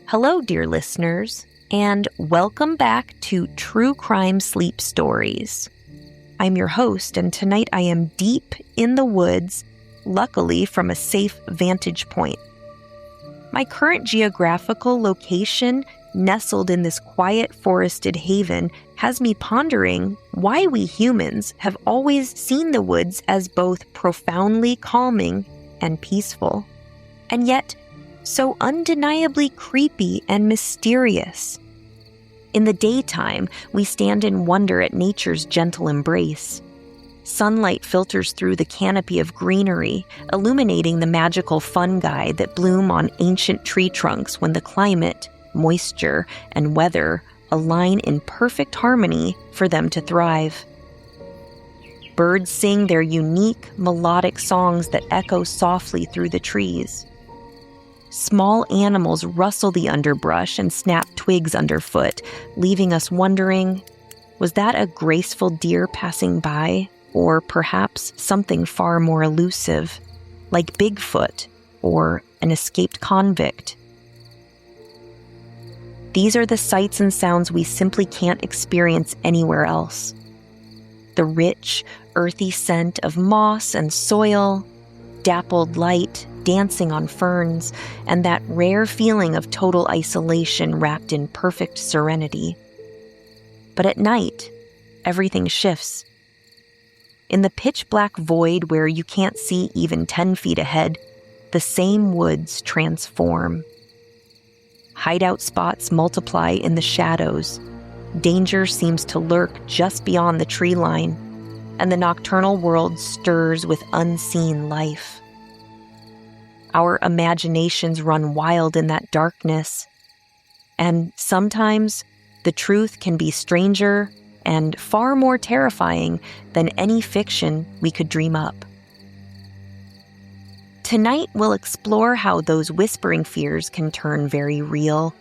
Hello, dear listeners, and welcome back to True Crime Sleep Stories. I'm your host, and tonight I am deep in the woods, luckily from a safe vantage point. My current geographical location, nestled in this quiet forested haven, has me pondering why we humans have always seen the woods as both profoundly calming and peaceful, and yet so undeniably creepy and mysterious. In the daytime, we stand in wonder at nature's gentle embrace. Sunlight filters through the canopy of greenery, illuminating the magical fungi that bloom on ancient tree trunks when the climate, moisture, and weather align in perfect harmony for them to thrive. Birds sing their unique, melodic songs that echo softly through the trees. Small animals rustle the underbrush and snap twigs underfoot, leaving us wondering, was that a graceful deer passing by, or perhaps something far more elusive, like Bigfoot or an escaped convict? These are the sights and sounds we simply can't experience anywhere else. The rich, earthy scent of moss and soil, dappled light dancing on ferns, and that rare feeling of total isolation wrapped in perfect serenity. But at night, everything shifts. In the pitch-black void where you can't see even 10 feet ahead, the same woods transform. Hideout spots multiply in the shadows. Danger seems to lurk just beyond the tree line, and the nocturnal world stirs with unseen life. Our imaginations run wild in that darkness, and sometimes the truth can be stranger and far more terrifying than any fiction we could dream up. Tonight, we'll explore how those whispering fears can turn very real.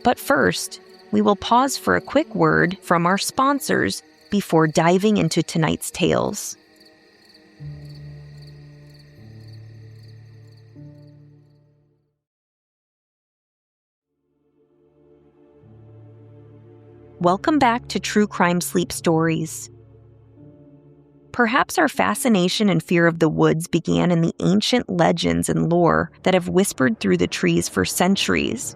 But first, we will pause for a quick word from our sponsors before diving into tonight's tales. Welcome back to True Crime Sleep Stories. Perhaps our fascination and fear of the woods began in the ancient legends and lore that have whispered through the trees for centuries.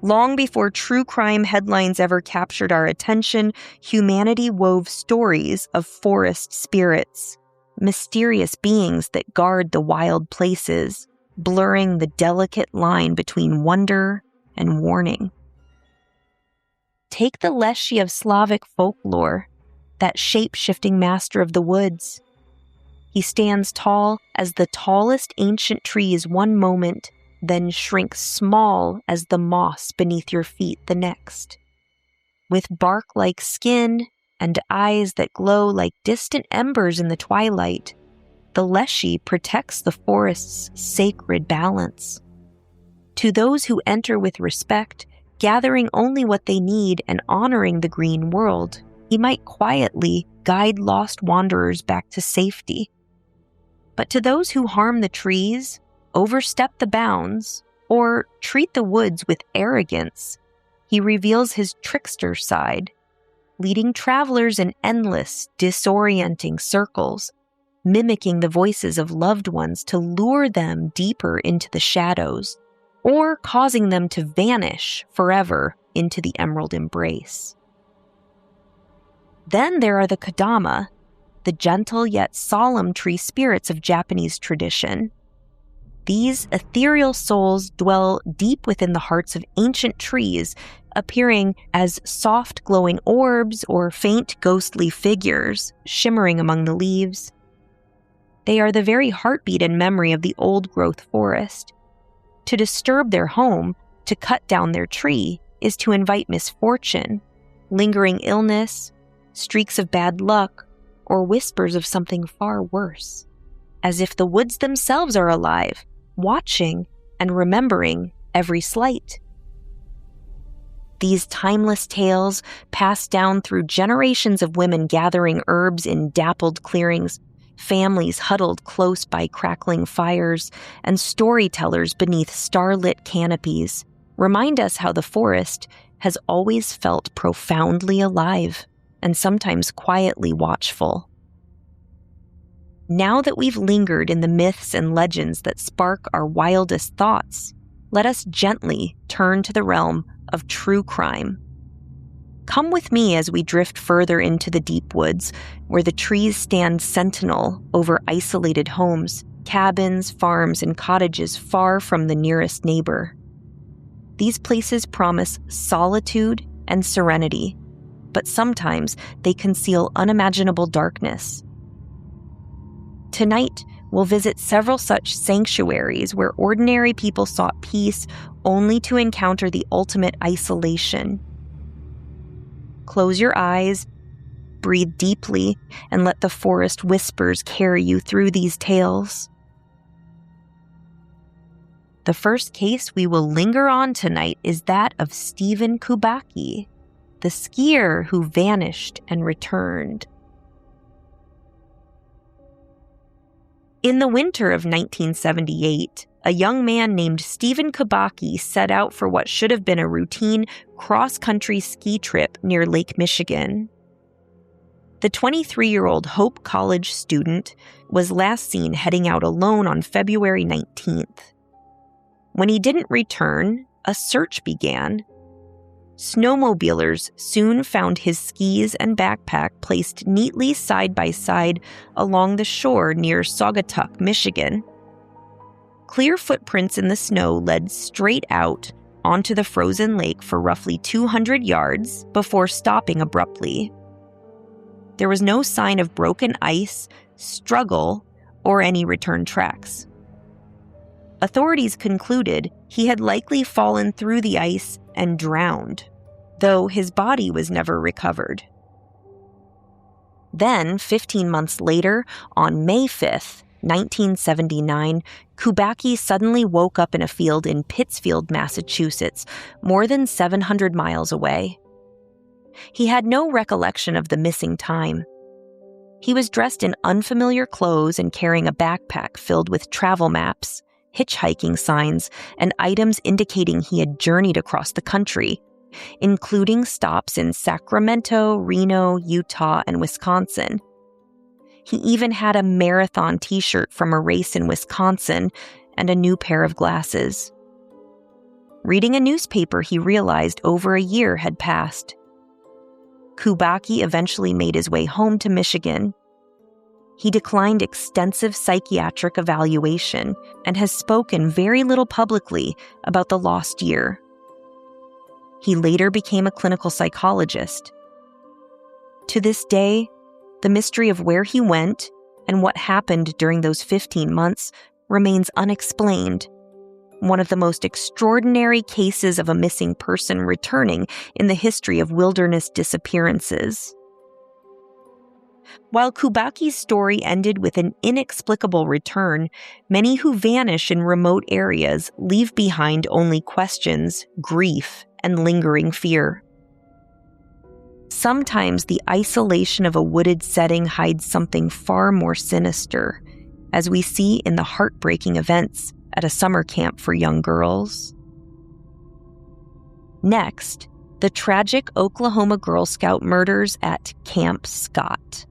Long before true crime headlines ever captured our attention, humanity wove stories of forest spirits, mysterious beings that guard the wild places, blurring the delicate line between wonder and warning. Take the Leshy of Slavic folklore, that shape-shifting master of the woods. He stands tall as the tallest ancient trees one moment, then shrinks small as the moss beneath your feet the next. With bark-like skin and eyes that glow like distant embers in the twilight, the Leshy protects the forest's sacred balance. To those who enter with respect, gathering only what they need and honoring the green world, he might quietly guide lost wanderers back to safety. But to those who harm the trees, overstep the bounds, or treat the woods with arrogance, he reveals his trickster side, leading travelers in endless, disorienting circles, mimicking the voices of loved ones to lure them deeper into the shadows, or causing them to vanish forever into the emerald embrace. Then there are the Kodama, the gentle yet solemn tree spirits of Japanese tradition. These ethereal souls dwell deep within the hearts of ancient trees, appearing as soft glowing orbs or faint ghostly figures shimmering among the leaves. They are the very heartbeat and memory of the old-growth forest. To disturb their home, to cut down their tree, is to invite misfortune, lingering illness, streaks of bad luck, or whispers of something far worse, as if the woods themselves are alive, watching and remembering every slight. These timeless tales, passed down through generations of women gathering herbs in dappled clearings, families huddled close by crackling fires, and storytellers beneath starlit canopies, remind us how the forest has always felt profoundly alive and sometimes quietly watchful. Now that we've lingered in the myths and legends that spark our wildest thoughts, let us gently turn to the realm of true crime. Come with me as we drift further into the deep woods, where the trees stand sentinel over isolated homes, cabins, farms, and cottages far from the nearest neighbor. These places promise solitude and serenity, but sometimes they conceal unimaginable darkness. Tonight, we'll visit several such sanctuaries where ordinary people sought peace only to encounter the ultimate isolation. Close your eyes, breathe deeply, and let the forest whispers carry you through these tales. The first case we will linger on tonight is that of Stephen Kubacki, the skier who vanished and returned. In the winter of 1978, a young man named Stephen Kubacki set out for what should have been a routine cross-country ski trip near Lake Michigan. The 23-year-old Hope College student was last seen heading out alone on February 19th. When he didn't return, a search began. Snowmobilers soon found his skis and backpack placed neatly side by side along the shore near Saugatuck, Michigan. Clear footprints in the snow led straight out onto the frozen lake for roughly 200 yards before stopping abruptly. There was no sign of broken ice, struggle, or any return tracks. Authorities concluded he had likely fallen through the ice and drowned, though his body was never recovered. Then, 15 months later, on May 5th, 1979, Kubacki suddenly woke up in a field in Pittsfield, Massachusetts, more than 700 miles away. He had no recollection of the missing time. He was dressed in unfamiliar clothes and carrying a backpack filled with travel maps, hitchhiking signs, and items indicating he had journeyed across the country, including stops in Sacramento, Reno, Utah, and Wisconsin. He even had a marathon t-shirt from a race in Wisconsin and a new pair of glasses. Reading a newspaper, he realized over a year had passed. Kubacki eventually made his way home to Michigan. He declined extensive psychiatric evaluation and has spoken very little publicly about the lost year. He later became a clinical psychologist. To this day, the mystery of where he went and what happened during those 15 months remains unexplained, one of the most extraordinary cases of a missing person returning in the history of wilderness disappearances. While Kubacki's story ended with an inexplicable return, many who vanish in remote areas leave behind only questions, grief, and lingering fear. Sometimes the isolation of a wooded setting hides something far more sinister, as we see in the heartbreaking events at a summer camp for young girls. Next, the tragic Oklahoma Girl Scout murders at Camp Scott.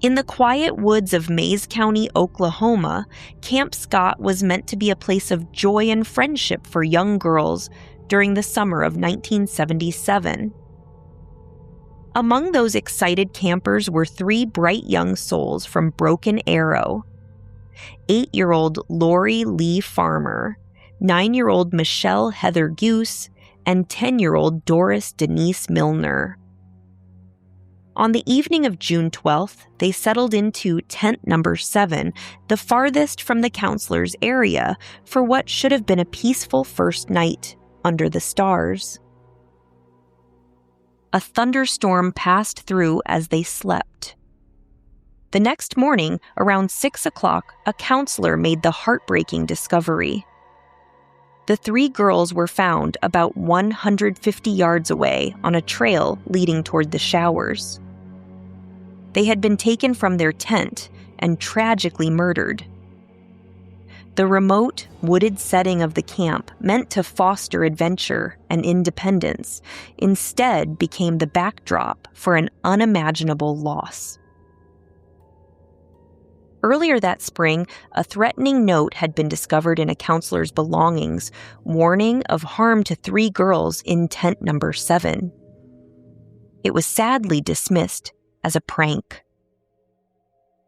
In the quiet woods of Mays County, Oklahoma, Camp Scott was meant to be a place of joy and friendship for young girls during the summer of 1977. Among those excited campers were 3 bright young souls from Broken Arrow: 8-year-old Lori Lee Farmer, 9-year-old Michelle Heather Goose, and 10-year-old Doris Denise Milner. On the evening of June 12th, they settled into tent number 7, the farthest from the counselor's area, for what should have been a peaceful first night under the stars. A thunderstorm passed through as they slept. The next morning, around 6 o'clock, a counselor made the heartbreaking discovery. The 3 girls were found about 150 yards away on a trail leading toward the showers. They had been taken from their tent and tragically murdered. The remote, wooded setting of the camp, meant to foster adventure and independence, instead became the backdrop for an unimaginable loss. Earlier that spring, a threatening note had been discovered in a counselor's belongings, warning of harm to 3 girls in tent number 7. It was sadly dismissed as a prank.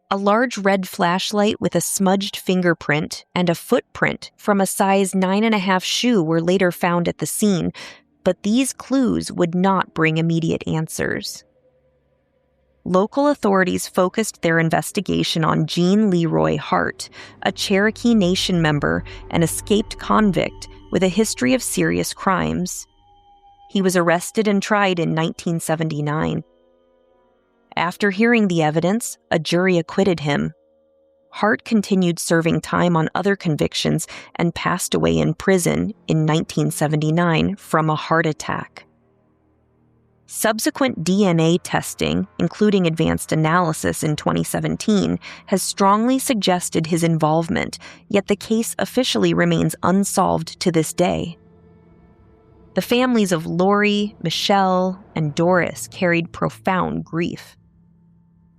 A large red flashlight with a smudged fingerprint and a footprint from a size 9.5 shoe were later found at the scene, but these clues would not bring immediate answers. Local authorities focused their investigation on Jean Leroy Hart, a Cherokee Nation member and escaped convict with a history of serious crimes. He was arrested and tried in 1979. After hearing the evidence, a jury acquitted him. Hart continued serving time on other convictions and passed away in prison in 1979 from a heart attack. Subsequent DNA testing, including advanced analysis in 2017, has strongly suggested his involvement, yet the case officially remains unsolved to this day. The families of Lori, Michelle, and Doris carried profound grief.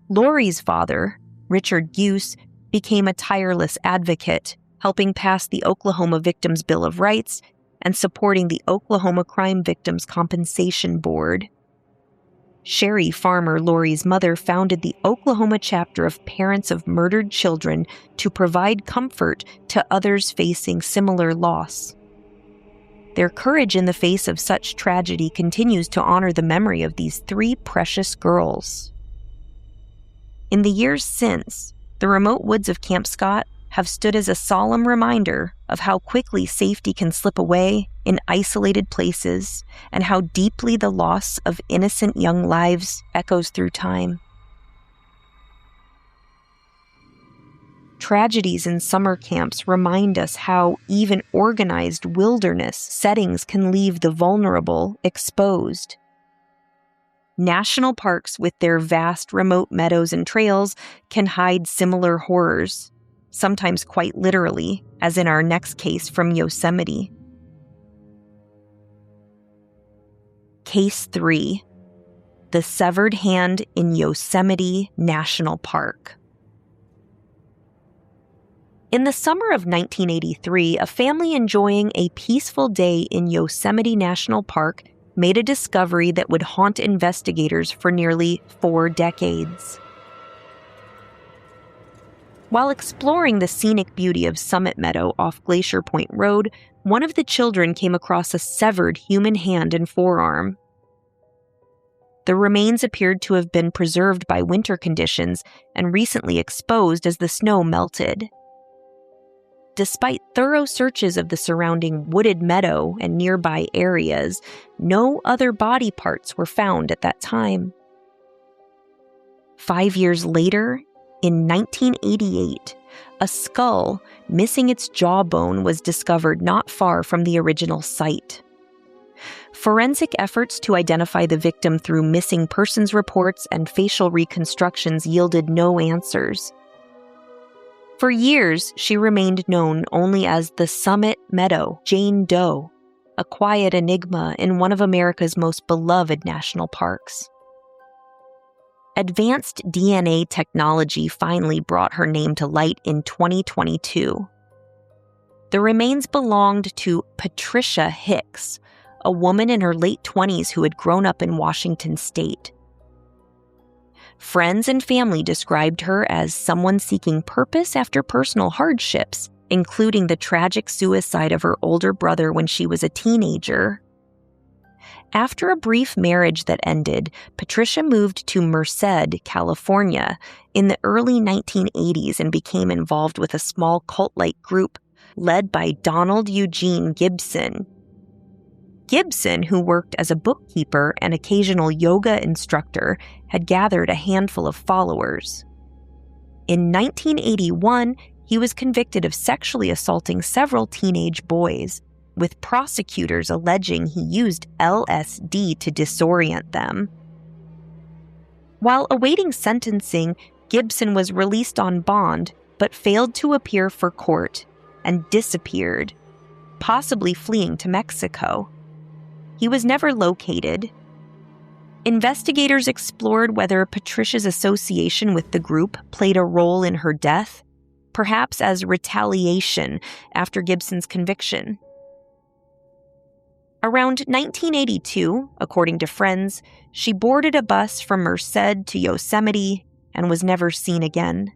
Lori's father, Richard Guse, became a tireless advocate, helping pass the Oklahoma Victims' Bill of Rights and supporting the Oklahoma Crime Victims' Compensation Board. Sherry Farmer, Lori's mother, founded the Oklahoma chapter of Parents of Murdered Children to provide comfort to others facing similar loss. Their courage in the face of such tragedy continues to honor the memory of these 3 precious girls. In the years since, the remote woods of Camp Scott have stood as a solemn reminder of how quickly safety can slip away in isolated places and how deeply the loss of innocent young lives echoes through time. Tragedies in summer camps remind us how even organized wilderness settings can leave the vulnerable exposed. National parks with their vast remote meadows and trails can hide similar horrors, sometimes quite literally, as in our next case from Yosemite. Case 3. The Severed Hand in Yosemite National Park. In the summer of 1983, a family enjoying a peaceful day in Yosemite National Park made a discovery that would haunt investigators for nearly 4 decades. While exploring the scenic beauty of Summit Meadow off Glacier Point Road, one of the children came across a severed human hand and forearm. The remains appeared to have been preserved by winter conditions and recently exposed as the snow melted. Despite thorough searches of the surrounding wooded meadow and nearby areas, no other body parts were found at that time. 5 years later, in 1988, a skull missing its jawbone was discovered not far from the original site. Forensic efforts to identify the victim through missing persons reports and facial reconstructions yielded no answers. For years, she remained known only as the Summit Meadow Jane Doe, a quiet enigma in one of America's most beloved national parks. Advanced DNA technology finally brought her name to light in 2022. The remains belonged to Patricia Hicks, a woman in her late 20s who had grown up in Washington state. Friends and family described her as someone seeking purpose after personal hardships, including the tragic suicide of her older brother when she was a teenager. After a brief marriage that ended, Patricia moved to Merced, California, in the early 1980s and became involved with a small cult-like group led by Donald Eugene Gibson. Gibson, who worked as a bookkeeper and occasional yoga instructor, had gathered a handful of followers. In 1981, he was convicted of sexually assaulting several teenage boys, with prosecutors alleging he used LSD to disorient them. While awaiting sentencing, Gibson was released on bond, but failed to appear for court, and disappeared, possibly fleeing to Mexico. He was never located. Investigators explored whether Patricia's association with the group played a role in her death, perhaps as retaliation after Gibson's conviction. Around 1982, according to friends, she boarded a bus from Merced to Yosemite and was never seen again.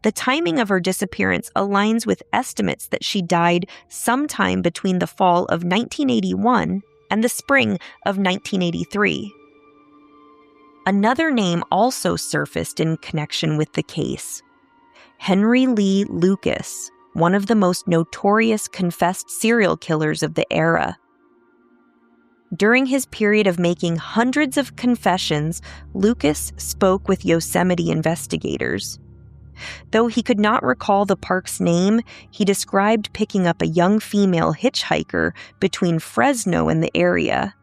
The timing of her disappearance aligns with estimates that she died sometime between the fall of 1981 and the spring of 1983. Another name also surfaced in connection with the case: Henry Lee Lucas, one of the most notorious confessed serial killers of the era. During his period of making hundreds of confessions, Lucas spoke with Yosemite investigators. Though he could not recall the park's name, he described picking up a young female hitchhiker between Fresno and the area,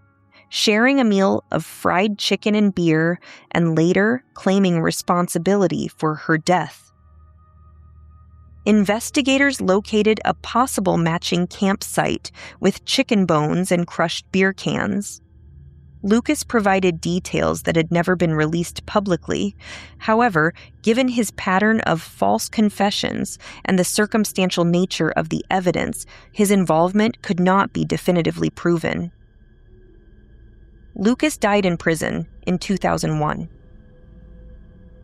sharing a meal of fried chicken and beer, and later claiming responsibility for her death. Investigators located a possible matching campsite with chicken bones and crushed beer cans. Lucas provided details that had never been released publicly. However, given his pattern of false confessions and the circumstantial nature of the evidence, his involvement could not be definitively proven. Lucas died in prison in 2001.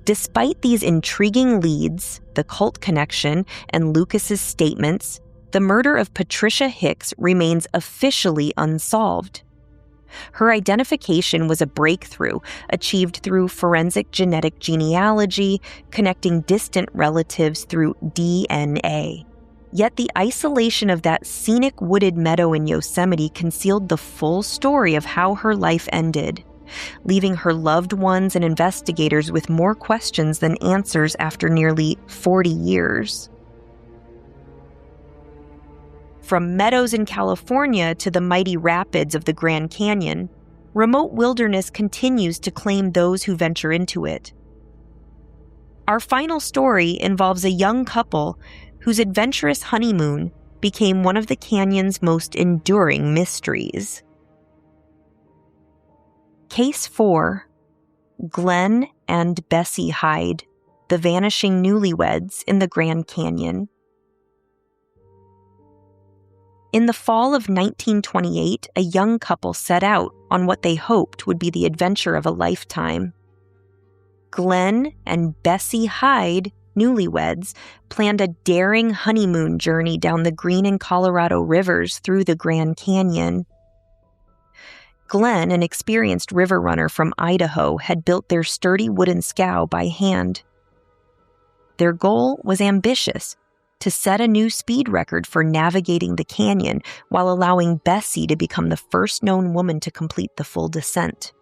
Despite these intriguing leads, the cult connection, and Lucas's statements, the murder of Patricia Hicks remains officially unsolved. Her identification was a breakthrough achieved through forensic genetic genealogy, connecting distant relatives through DNA. Yet the isolation of that scenic wooded meadow in Yosemite concealed the full story of how her life ended, leaving her loved ones and investigators with more questions than answers after nearly 40 years. From meadows in California to the mighty rapids of the Grand Canyon, remote wilderness continues to claim those who venture into it. Our final story involves a young couple whose adventurous honeymoon became one of the canyon's most enduring mysteries. Case 4. Glen and Bessie Hyde, the vanishing newlyweds in the Grand Canyon. In the fall of 1928, a young couple set out on what they hoped would be the adventure of a lifetime. Glen and Bessie Hyde, newlyweds, planned a daring honeymoon journey down the Green and Colorado rivers through the Grand Canyon. Glen, an experienced river runner from Idaho, had built their sturdy wooden scow by hand. Their goal was ambitious: to set a new speed record for navigating the canyon while allowing Bessie to become the first known woman to complete the full descent.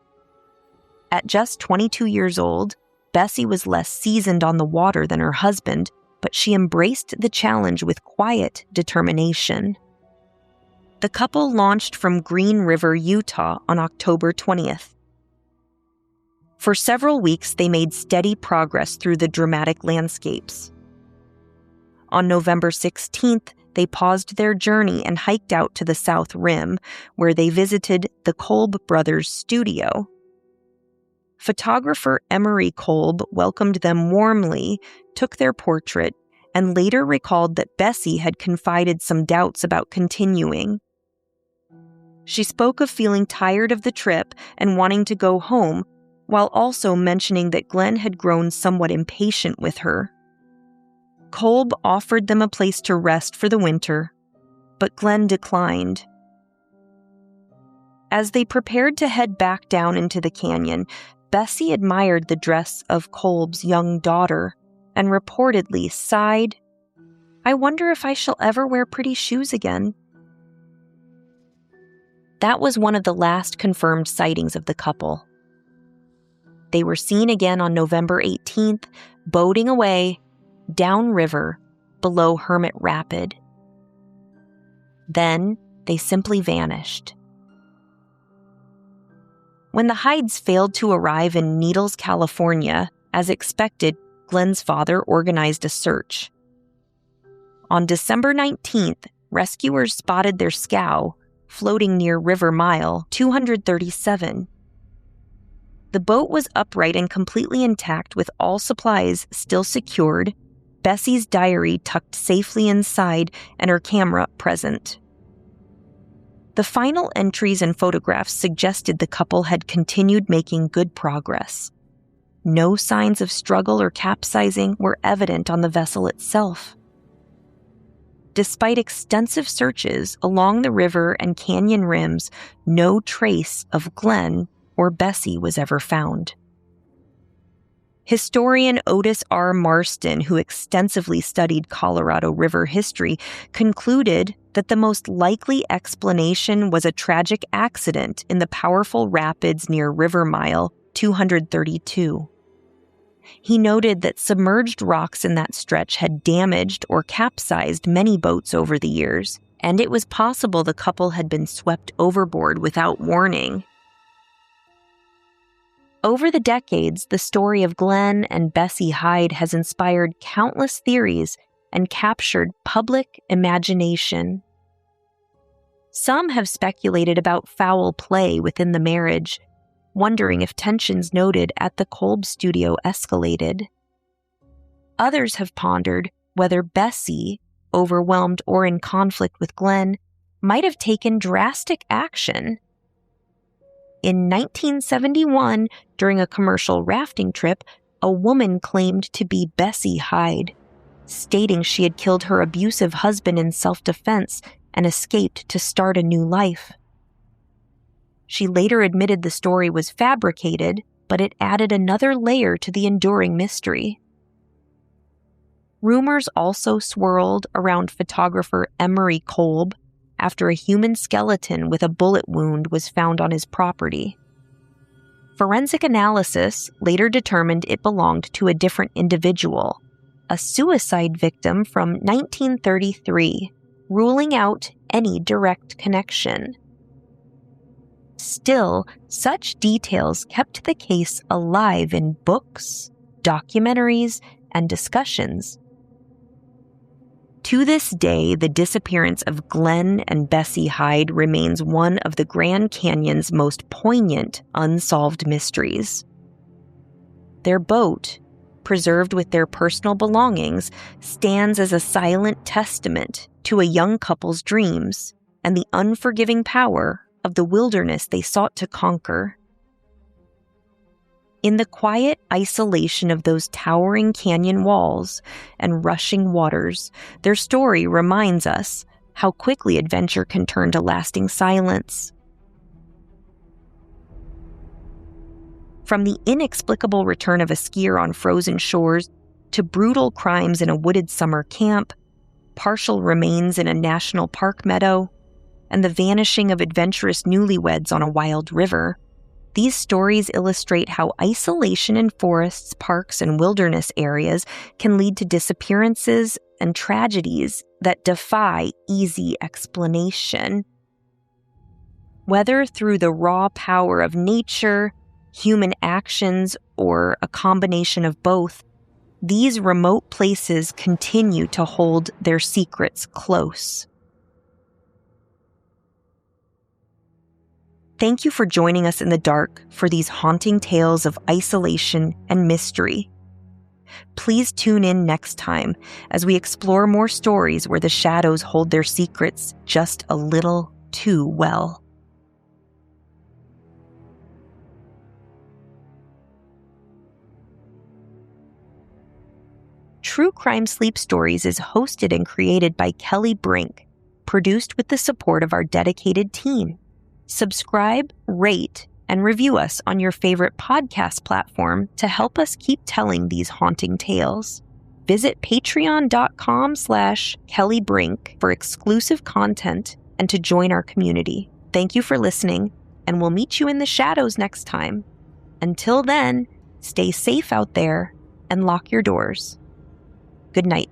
At just 22 years old, Bessie was less seasoned on the water than her husband, but she embraced the challenge with quiet determination. The couple launched from Green River, Utah on October 20th. For several weeks, they made steady progress through the dramatic landscapes. On November 16th, they paused their journey and hiked out to the South Rim, where they visited the Kolb brothers' studio. Photographer Emery Kolb welcomed them warmly, took their portrait, and later recalled that Bessie had confided some doubts about continuing. She spoke of feeling tired of the trip and wanting to go home, while also mentioning that Glen had grown somewhat impatient with her. Kolb offered them a place to rest for the winter, but Glen declined. As they prepared to head back down into the canyon, Bessie admired the dress of Kolb's young daughter and reportedly sighed, "I wonder if I shall ever wear pretty shoes again." That was one of the last confirmed sightings of the couple. They were seen again on November 18th, boating away downriver below Hermit Rapid. Then they simply vanished. When the Hydes failed to arrive in Needles, California, as expected, Glen's father organized a search. on December 19th, rescuers spotted their scow floating near River Mile 237. The boat was upright and completely intact with all supplies still secured, Bessie's diary tucked safely inside, and her camera present. The final entries and photographs suggested the couple had continued making good progress. No signs of struggle or capsizing were evident on the vessel itself. Despite extensive searches along the river and canyon rims, no trace of Glen or Bessie was ever found. Historian Otis R. Marston, who extensively studied Colorado River history, concluded that the most likely explanation was a tragic accident in the powerful rapids near River Mile 232. He noted that submerged rocks in that stretch had damaged or capsized many boats over the years, and it was possible the couple had been swept overboard without warning. Over the decades, the story of Glen and Bessie Hyde has inspired countless theories and captured public imagination. Some have speculated about foul play within the marriage, wondering if tensions noted at the Kolb studio escalated. Others have pondered whether Bessie, overwhelmed or in conflict with Glen, might have taken drastic action. In 1971, during a commercial rafting trip, a woman claimed to be Bessie Hyde, stating she had killed her abusive husband in self-defense and escaped to start a new life. She later admitted the story was fabricated, but it added another layer to the enduring mystery. Rumors also swirled around photographer Emery Kolb after a human skeleton with a bullet wound was found on his property. Forensic analysis later determined it belonged to a different individual, a suicide victim from 1933, ruling out any direct connection. Still, such details kept the case alive in books, documentaries, and discussions. To this day, the disappearance of Glen and Bessie Hyde remains one of the Grand Canyon's most poignant unsolved mysteries. Their boat, preserved with their personal belongings, stands as a silent testament to a young couple's dreams and the unforgiving power of the wilderness they sought to conquer. In the quiet isolation of those towering canyon walls and rushing waters, their story reminds us how quickly adventure can turn to lasting silence. From the inexplicable return of a skier on frozen shores to brutal crimes in a wooded summer camp, partial remains in a national park meadow, and the vanishing of adventurous newlyweds on a wild river, these stories illustrate how isolation in forests, parks, and wilderness areas can lead to disappearances and tragedies that defy easy explanation. Whether through the raw power of nature, human actions, or a combination of both, these remote places continue to hold their secrets close. Thank you for joining us in the dark for these haunting tales of isolation and mystery. Please tune in next time as we explore more stories where the shadows hold their secrets just a little too well. True Crime Sleep Stories is hosted and created by Kelli Brink, produced with the support of our dedicated team. Subscribe, rate, and review us on your favorite podcast platform to help us keep telling these haunting tales. Visit patreon.com/KelliBrink for exclusive content and to join our community. Thank you for listening, and we'll meet you in the shadows next time. Until then, stay safe out there and lock your doors. Good night.